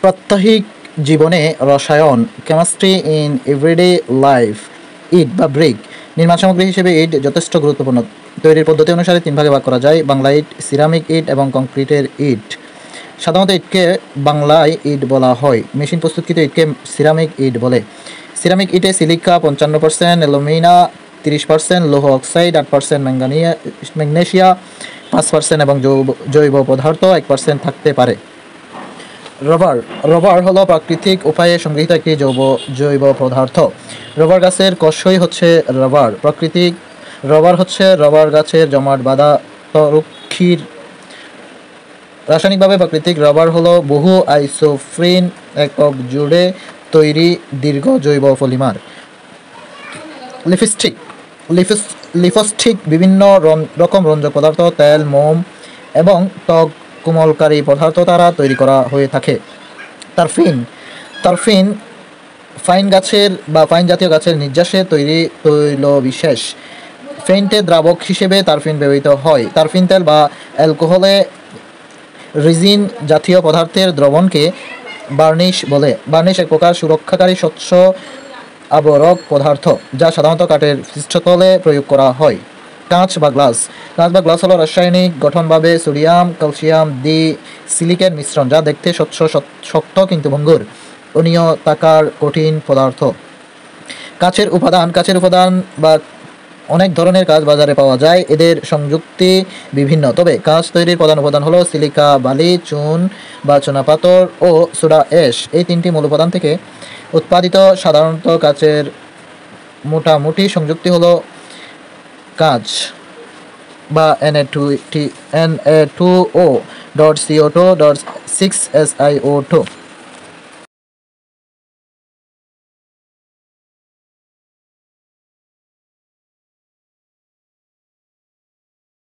প্রাত্যহিক জীবনে রসায়ন, কেমিস্ট্রি ইন এভরিডে লাইফ, ইট বা ব্রিক। নির্মাণ সামগ্রী হিসেবে ইট যথেষ্ট গুরুত্বপূর্ণ। তৈরির পদ্ধতি অনুসারে 3 ভাগে ভাগ করা যায়: বাংলা ইট, সিরামিক ইট এবং কংক্রিটের ইট। সাধারণত ইটকে বাংলায় ইট বলা হয়, মেশিন প্রস্তুতকৃত ইটকে সিরামিক ইট বলে। সিরামিক ইটে সিলিকা 55%, অ্যালুমিনা 30%, লৌহ অক্সাইড 8%, ম্যাগনেসিয়া 5% এবং জৈব পদার্থ 1% থাকতে পারে। রবার রবার হলো প্রাকৃতিক উপায়ে সংগৃহীত একটি জৈব পদার্থ। রবার গাছের কষই হচ্ছে রবার। রবার হচ্ছে রবার গাছের জমাট বাঁধা তরুক্ষীর। রাসায়নিকভাবে প্রাকৃতিক রবার হলো বহু আইসোপ্রিন একক জুড়ে তৈরি দীর্ঘ জৈব পলিমার। লিপস্টিক লিপস্টিক বিভিন্ন রকম রঞ্জক পদার্থ, তেল, মোম এবং ত্বক কোমলকারী পদার্থ দ্বারা তৈরি করা হয়ে থাকে। তারফিন ফাইন জাতীয় গাছের নির্যাসে তৈরি তৈলবিশেষ। পেইন্টে দ্রাবক হিসেবে তারফিন ব্যবহৃত হয়। তারফিন তেল বা অ্যালকোহলে রেজিন জাতীয় পদার্থের দ্রবণকে বার্নিশ বলে। বার্নিশ এক প্রকার সুরক্ষাকারী স্বচ্ছ আবরক পদার্থ যা সাধারণত কাঠের পৃষ্ঠতলে প্রয়োগ করা হয়। কাঁচ বা গ্লাস হলো রাসায়নিক গঠনভাবে সোডিয়াম ক্যালসিয়াম সিলিকেট মিশ্রণ, যা দেখতে শক্ত কিন্তু ভঙ্গুর, অনিয়তাকার কঠিন পদার্থ। কাচের উপাদান বা অনেক ধরনের কাঁচ বাজারে পাওয়া যায়। এদের সংযুক্তি বিভিন্ন, তবে কাঁচ তৈরির প্রধান উপাদান হলো সিলিকা, বালি, চুন বা চুনাপাথর ও সোডা অ্যাশ। এই 3টি মূল উপাদান থেকে উৎপাদিত সাধারণত কাচের মোটামুটি সংযুক্তি হলো কাঁচ বা Na2O.CO2.6SiO2।